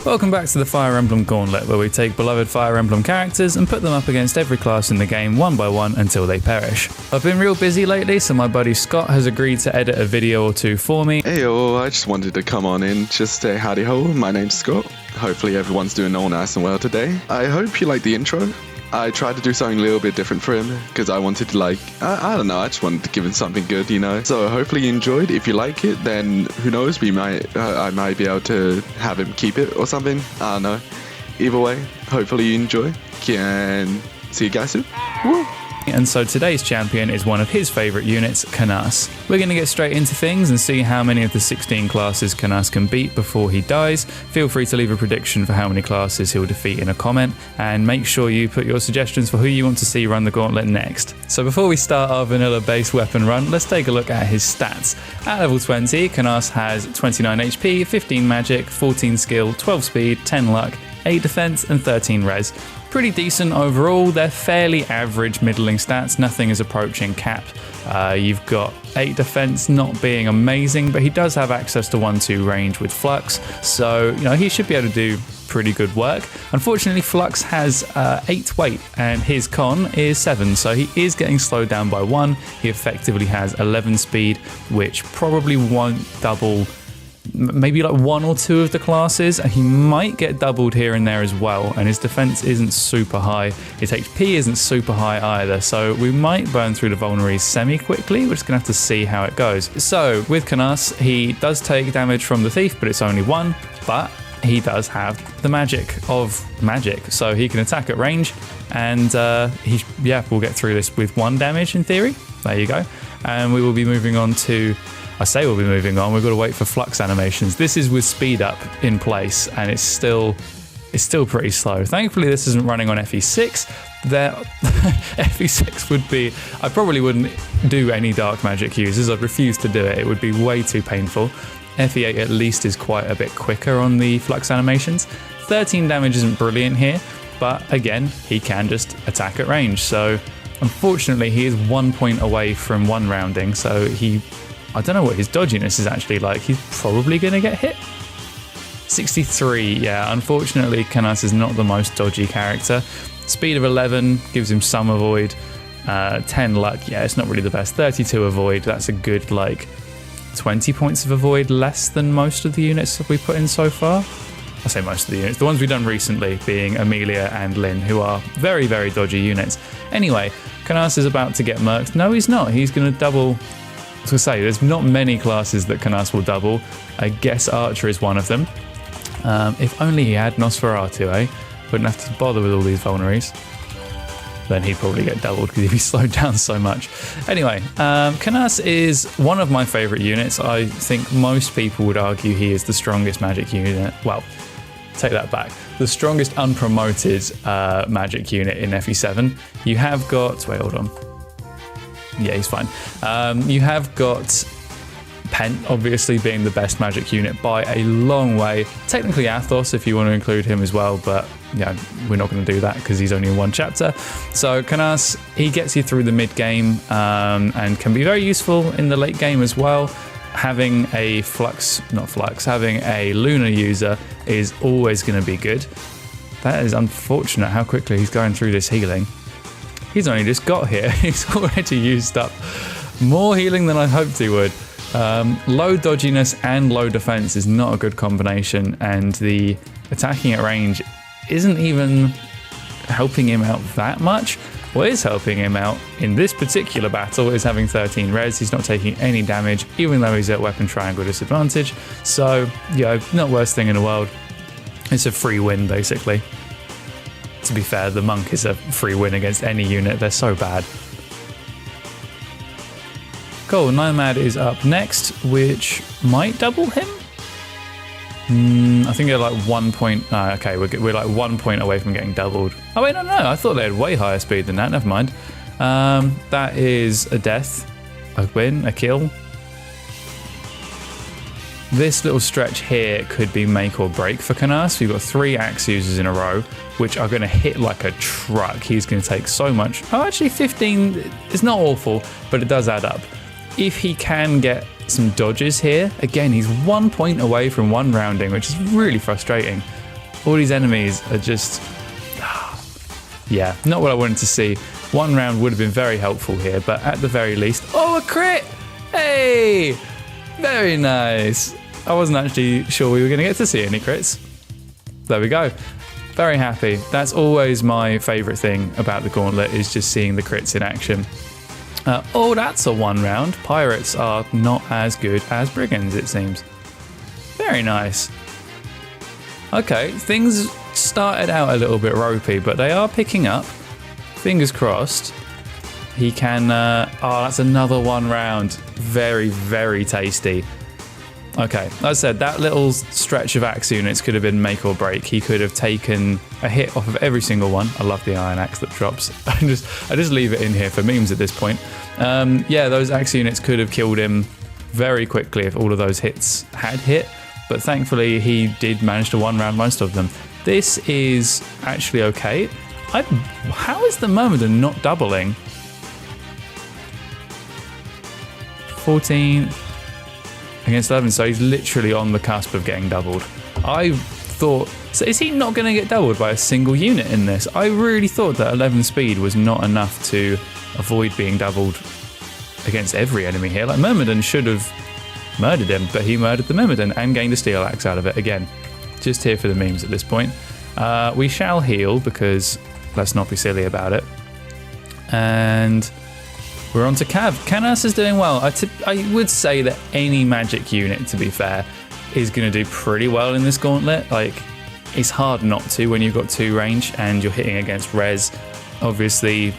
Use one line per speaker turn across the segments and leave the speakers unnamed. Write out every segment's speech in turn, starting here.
Welcome back to the Fire Emblem Gauntlet, where we take beloved Fire Emblem characters and put them up against every class in the game one by one until they perish. I've been real busy lately, so my buddy Scott has agreed to edit a video or two for me.
Heyo, I just wanted to come on in, just say howdy ho, my name's Scott. Hopefully everyone's doing all nice and well today. I hope you like the intro. I tried to do something a little bit different for him, because I wanted to I don't know, I just wanted to give him something good, you know. So hopefully you enjoyed. If you like it, then who knows, I might be able to have him keep it or something. I don't know. Either way, hopefully you enjoy. And see you guys soon. Woo!
And so today's champion is one of his favourite units, Canas. We're going to get straight into things and see how many of the 16 classes Canas can beat before he dies. Feel free to leave a prediction for how many classes he'll defeat in a comment, and make sure you put your suggestions for who you want to see run the gauntlet next. So before we start our vanilla base weapon run, let's take a look at his stats. At level 20, Canas has 29 HP, 15 magic, 14 skill, 12 speed, 10 luck, 8 defense and 13 res. Pretty decent overall. They're fairly average middling stats, nothing is approaching cap. You've got 8 defense, not being amazing, but he does have access to 1-2 range with Flux, so you know he should be able to do pretty good work. Unfortunately, Flux has 8 weight and his con is 7, so he is getting slowed down by 1. He effectively has 11 speed, which probably won't double maybe like 1 or 2 of the classes, and he might get doubled here and there as well, and his defense isn't super high, his HP isn't super high either, so we might burn through the vulneraries semi-quickly. We're just gonna have to see how it goes. So with Canas, he does take damage from the thief, but it's only 1, but he does have the magic of magic, so he can attack at range, and we'll get through this with 1 damage in theory. There you go. And we will be moving on to, we've got to wait for Flux animations. This is with speed up in place, and it's still pretty slow. Thankfully, this isn't running on FE6. FE6 would be, I probably wouldn't do any dark magic uses. I'd refuse to do it. It would be way too painful. FE8 at least is quite a bit quicker on the Flux animations. 13 damage isn't brilliant here, but again, he can just attack at range. So unfortunately, he is 1 point away from 1 rounding, so I don't know what his dodginess is actually like. He's probably going to get hit. 63, yeah, unfortunately, Canas is not the most dodgy character. Speed of 11 gives him some avoid. 10 luck, yeah, it's not really the best. 32 avoid, that's a good, 20 points of avoid, less than most of the units that we put in so far. I say most of the units. The ones we've done recently being Amelia and Lin, who are very, very dodgy units. Anyway, Canas is about to get murked. No, he's not. He's going to double. To say, there's not many classes that Canas will double. I guess Archer is one of them. If only he had Nosferatu, eh? Wouldn't have to bother with all these vulneraries. Then he'd probably get doubled because he'd be slowed down so much. Anyway, Canas is one of my favourite units. I think most people would argue he is the strongest magic unit. Well, take that back. The strongest unpromoted magic unit in FE7. You have got... Wait, hold on. Yeah, he's fine. You have got Pent, obviously being the best magic unit by a long way. Technically Athos, if you want to include him as well, but yeah, we're not going to do that because he's only in 1 chapter. So Canas, he gets you through the mid game and can be very useful in the late game as well. Having a having a Luna user is always going to be good. That is unfortunate how quickly he's going through this healing. He's only just got here. He's already used up more healing than I hoped he would. Low dodginess and low defense is not a good combination, and the attacking at range isn't even helping him out that much. What is helping him out in this particular battle is having 13 res. He's not taking any damage, even though he's at weapon triangle disadvantage. So, yeah, not worst thing in the world. It's a free win, basically. To be fair, the monk is a free win against any unit. They're so bad. Cool, Nomad is up next, which might double him? I think they're like 1 point... Oh, okay, we're like 1 point away from getting doubled. Oh, wait, no, I thought they had way higher speed than that. Never mind. That is a death, a win, a kill. This little stretch here could be make or break for Canas. We've got 3 axe users in a row, which are going to hit like a truck. He's going to take so much. Oh, actually 15 is not awful, but it does add up. If he can get some dodges here, again, he's 1 point away from 1 rounding, which is really frustrating. All these enemies are just... yeah, not what I wanted to see. 1 round would have been very helpful here, but at the very least... Oh, a crit! Hey! Very nice. I wasn't actually sure we were going to get to see any crits. There we go. Very happy. That's always my favourite thing about the gauntlet, is just seeing the crits in action. Oh, that's a 1 round. Pirates are not as good as brigands, it seems. Very nice. Okay, things started out a little bit ropey, but they are picking up. Fingers crossed. He can... oh, that's another 1 round. Very, very tasty. Okay, like I said, that little stretch of axe units could have been make or break. He could have taken a hit off of every single one. I love the iron axe that drops. I just leave it in here for memes at this point. Yeah, those axe units could have killed him very quickly if all of those hits had hit. But thankfully, he did manage to 1 round most of them. This is actually okay. How is the Myrmidon not doubling? 14... against 11, so he's literally on the cusp of getting doubled. I thought... So is he not going to get doubled by a single unit in this? I really thought that 11 speed was not enough to avoid being doubled against every enemy here. Like, Myrmidon should have murdered him, but he murdered the Myrmidon and gained a steel axe out of it again. Just here for the memes at this point. We shall heal, because let's not be silly about it. And... we're on to Cav. Canas is doing well. I would say that any magic unit, to be fair, is going to do pretty well in this gauntlet. Like, it's hard not to when you've got 2 range and you're hitting against res. Obviously,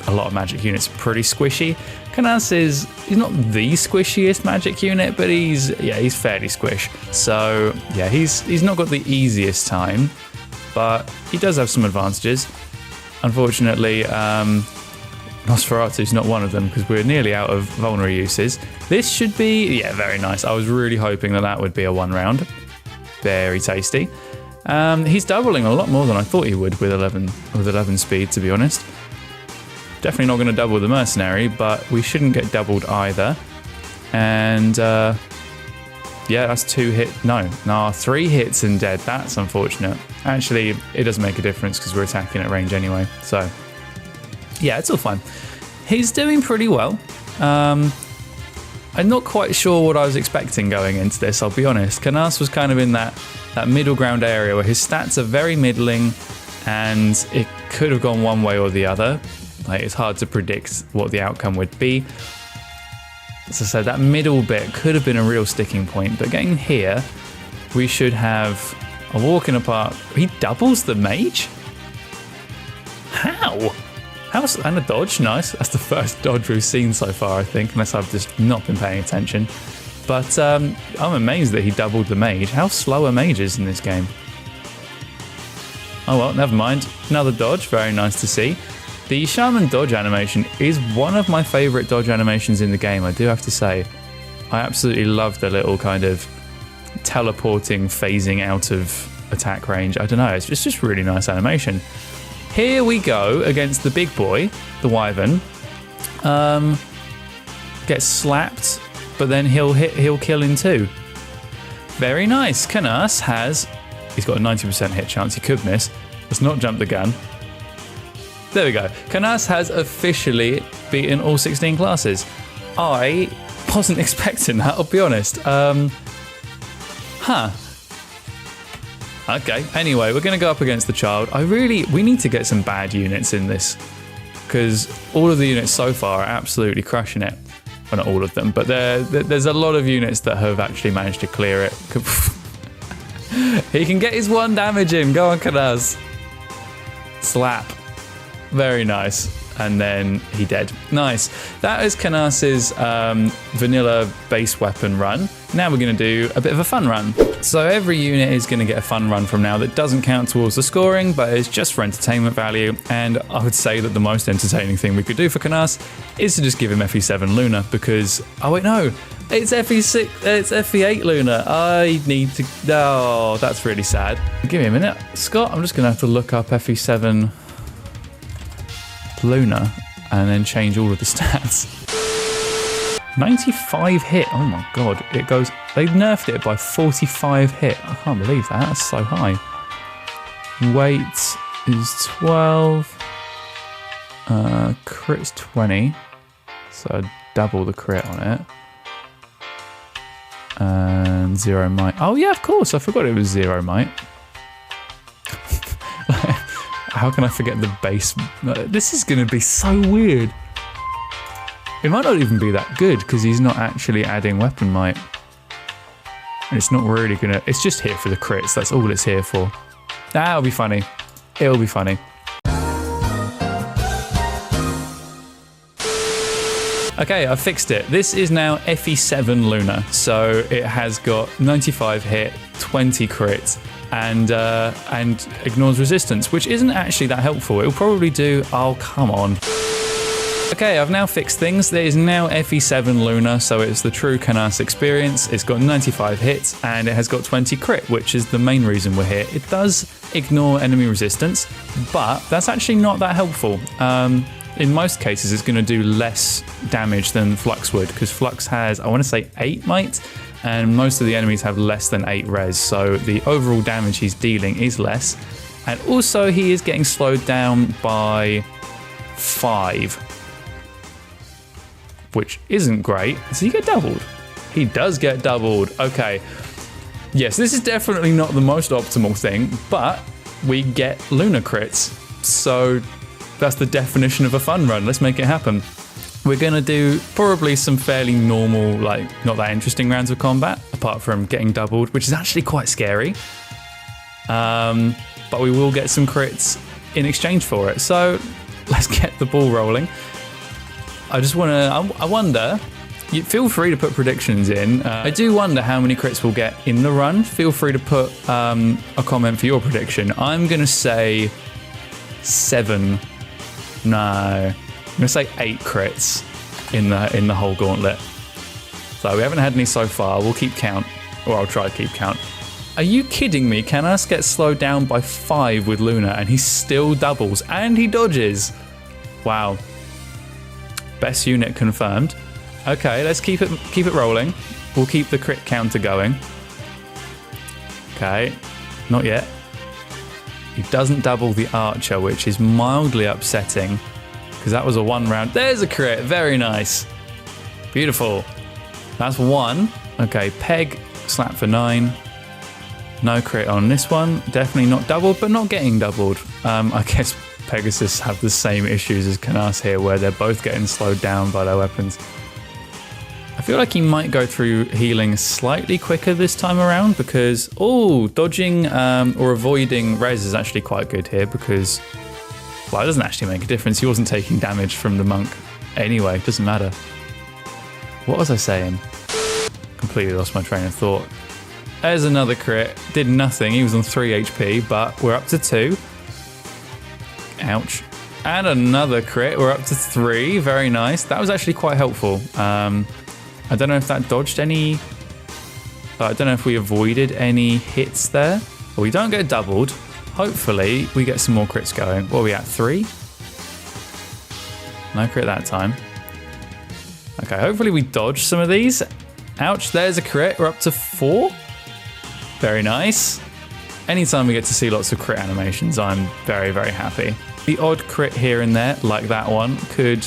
a lot of magic units are pretty squishy. Canas he's not the squishiest magic unit, but he's fairly squish. So yeah, he's not got the easiest time, but he does have some advantages. Unfortunately, Nosferatu's not one of them, because we're nearly out of vulnerary uses. This should be, yeah, very nice. I was really hoping that would be a 1 round. Very tasty. He's doubling a lot more than I thought he would with 11 speed, to be honest. Definitely not going to double the mercenary, but we shouldn't get doubled either. And yeah, that's 2 hit. No, 3 hits and dead. That's unfortunate. Actually, it doesn't make a difference because we're attacking at range anyway. So yeah, it's all fine. He's doing pretty well. I'm not quite sure what I was expecting going into this, I'll be honest. Canas was kind of in that middle ground area where his stats are very middling and it could have gone one way or the other. Like, it's hard to predict what the outcome would be. As I said, that middle bit could have been a real sticking point, but getting here, we should have a walk in the park. He doubles the mage? How? And a dodge, nice. That's the first dodge we've seen so far, I think, unless I've just not been paying attention. But I'm amazed that he doubled the mage. How slow are mages in this game? Oh well, never mind. Another dodge, very nice to see. The Shaman dodge animation is one of my favourite dodge animations in the game, I do have to say. I absolutely love the little kind of teleporting, phasing out of attack range. I don't know, it's just really nice animation. Here we go against the big boy, the Wyvern. Gets slapped, but then he'll kill in 2. Very nice. Canas he's got a 90% hit chance. He could miss. Let's not jump the gun. There we go. Canas has officially beaten all 16 classes. I wasn't expecting that, I'll be honest. Okay, anyway, we're going to go up against the child. We need to get some bad units in this, because all of the units so far are absolutely crushing it. Well, not all of them, but there's a lot of units that have actually managed to clear it. He can get his 1 damage in. Go on, Canas. Slap. Very nice. And then he dead. Nice. That is Canas's vanilla base weapon run. Now we're going to do a bit of a fun run. So every unit is going to get a fun run from now that doesn't count towards the scoring, but is just for entertainment value. And I would say that the most entertaining thing we could do for Canas is to just give him FE7 Luna, because... oh wait, no. It's FE6, it's FE8 Luna. I need to... oh, that's really sad. Give me a minute. Scott, I'm just going to have to look up FE7... Luna and then change all of the stats. 95 hit. Oh my god, it goes. They nerfed it by 45 hit. I can't believe that. That's so high. Weight is 12. Crit's 20. So double the crit on it. And 0 might. Oh yeah, of course. I forgot it was 0 might. How can I forget the base? This is going to be so weird. It might not even be that good because he's not actually adding weapon might. And it's not really going to... It's just here for the crits. That's all it's here for. That'll be funny. It'll be funny. Okay, I've fixed it. This is now FE7 Luna. So it has got 95 hit, 20 crits, and ignores resistance, which isn't actually that helpful. It'll probably do... Oh, come on. Okay, I've now fixed things. There is now FE7 Luna, so it's the true Canas experience. It's got 95 hits, and it has got 20 crit, which is the main reason we're here. It does ignore enemy resistance, but that's actually not that helpful. In most cases, it's going to do less damage than Flux would, because Flux has, I want to say, 8 might, and most of the enemies have less than 8 res, so the overall damage he's dealing is less. And also, he is getting slowed down by 5. Which isn't great. Does he get doubled? He does get doubled. Okay. Yes, this is definitely not the most optimal thing, but we get Luna crits. So that's the definition of a fun run. Let's make it happen. We're going to do probably some fairly normal, like, not that interesting rounds of combat, apart from getting doubled, which is actually quite scary. But we will get some crits in exchange for it. So let's get the ball rolling. I just want to, I wonder, you feel free to put predictions in. I do wonder how many crits we'll get in the run. Feel free to put a comment for your prediction. I'm going to say 7. No, I'm going to say 8 crits in the whole gauntlet. So we haven't had any so far. We'll keep count, or I'll try to keep count. Are you kidding me? Canas gets slowed down by 5 with Luna and he still doubles and he dodges. Wow. Best unit confirmed. Okay, let's keep it rolling. We'll keep the crit counter going. Okay, not yet. He doesn't double the archer, which is mildly upsetting because that was a 1 round. There's a crit. Very nice. Beautiful. That's 1. Okay, peg, slap for 9. No crit on this one. Definitely not doubled, but not getting doubled. I guess Pegasus have the same issues as Canas here, where they're both getting slowed down by their weapons. I feel like he might go through healing slightly quicker this time around because, dodging or avoiding res is actually quite good here because, well, it doesn't actually make a difference. He wasn't taking damage from the monk anyway. It doesn't matter. What was I saying? Completely lost my train of thought. There's another crit. Did nothing. He was on 3 HP, but we're up to 2. Ouch. And another crit. We're up to 3. Very nice. That was actually quite helpful. I don't know if that dodged any... I don't know if we avoided any hits there. But we don't get doubled. Hopefully, we get some more crits going. What are we at? 3? No crit that time. Okay, hopefully we dodge some of these. Ouch, there's a crit. We're up to 4. Very nice. Anytime we get to see lots of crit animations, I'm very, very happy. The odd crit here and there, like that one, could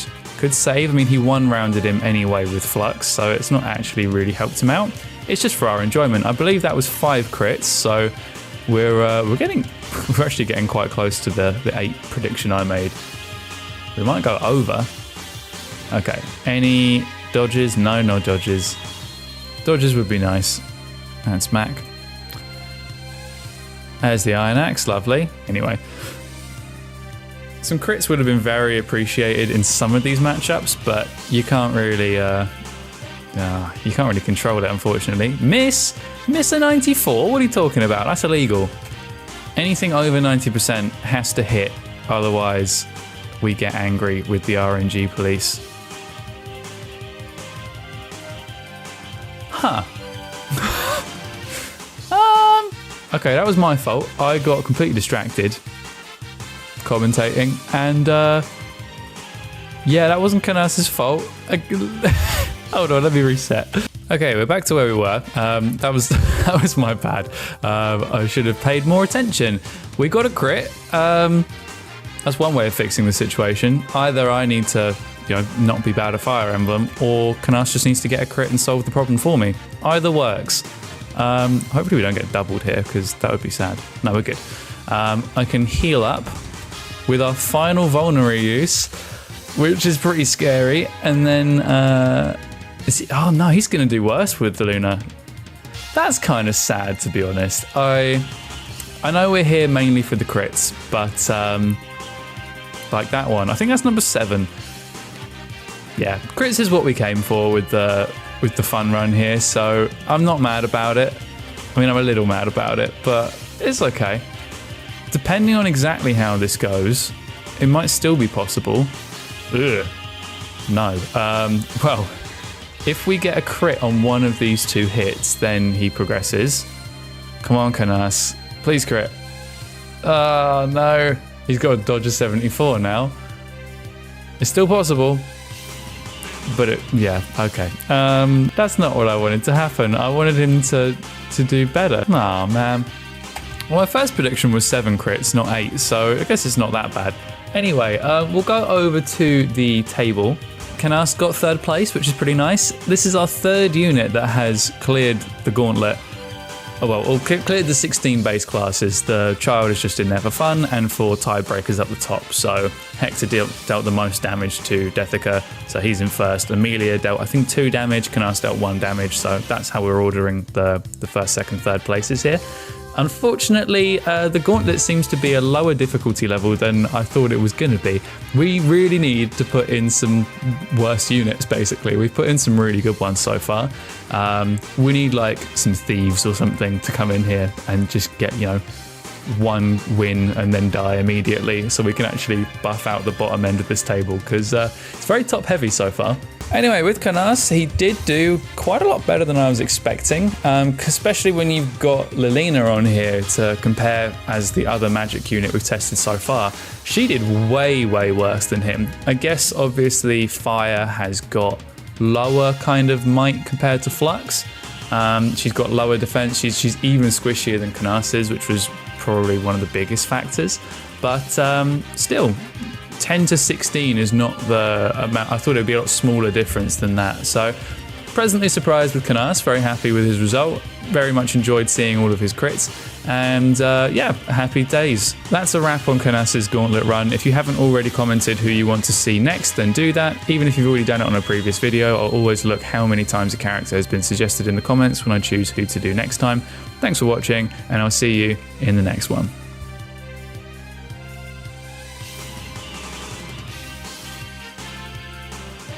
save. I mean, he 1-rounded him anyway with Flux, so it's not actually really helped him out. It's just for our enjoyment. I believe that was 5 crits, so we're actually getting quite close to the 8 prediction I made. We might go over. Okay, any dodges? No dodges. Dodges would be nice. And smack. There's the Iron Axe, lovely. Anyway, some crits would have been very appreciated in some of these matchups, but you can't really control it, unfortunately. Miss a 94. What are you talking about? That's illegal. Anything over 90% has to hit, otherwise we get angry with the RNG police. Huh. Okay, that was my fault. I got completely distracted commentating, and yeah, that wasn't Canas' fault. Hold on, let me reset. Okay, we're back to where we were. That was That was my bad. I should have paid more attention. We got a crit. That's one way of fixing the situation. Either I need to, not be bad at Fire Emblem, or Canas just needs to get a crit and solve the problem for me. Either works. Hopefully we don't get doubled here, because that would be sad. No, we're good. I can heal up with our final vulnerary use, which is pretty scary. And then, oh no, he's going to do worse with the Luna. That's kind of sad, to be honest. I know we're here mainly for the crits, but like that one, I think that's number 7. Yeah, crits is what we came for with the fun run here, so I'm not mad about it. I mean, I'm a little mad about it, but it's okay. Depending on exactly how this goes, it might still be possible. Ugh. No. Well, if we get a crit on one of these 2 hits, then he progresses. Come on, Canas. Please crit. Oh, no. He's got a dodge of 74 now. It's still possible. But yeah, okay. That's not what I wanted to happen. I wanted him to do better. Oh, man. Well, my first prediction was 7 crits, not 8, so I guess it's not that bad. Anyway, we'll go over to the table. Canas got 3rd place, which is pretty nice. This is our 3rd unit that has cleared the gauntlet. Oh well, or cleared the 16 base classes. The child is just in there for fun and for tiebreakers up the top. So Hector dealt the most damage to Dethica, so he's in first. Amelia dealt, I think, 2 damage. Canas dealt 1 damage. So that's how we're ordering the first, second, third places here. Unfortunately, the gauntlet seems to be a lower difficulty level than I thought it was going to be. We really need to put in some worse units, basically. We've put in some really good ones so far. We need like some thieves or something to come in here and just get, 1 win and then die immediately, so we can actually buff out the bottom end of this table, because it's very top heavy so far. Anyway, with Canas, he did do quite a lot better than I was expecting, especially when you've got Lilina on here to compare as the other magic unit we've tested so far. She did way, way worse than him. I guess, obviously, Fire has got lower kind of might compared to Flux. She's got lower defense. She's even squishier than Canas is, which was probably one of the biggest factors. But still, 10 to 16 is not the amount. I thought it would be a lot smaller difference than that. So pleasantly surprised with Canas, very happy with his result. Very much enjoyed seeing all of his crits. And yeah, happy days. That's a wrap on Canas's gauntlet run. If you haven't already commented who you want to see next, then do that. Even if you've already done it on a previous video, I'll always look how many times a character has been suggested in the comments when I choose who to do next time. Thanks for watching, and I'll see you in the next one.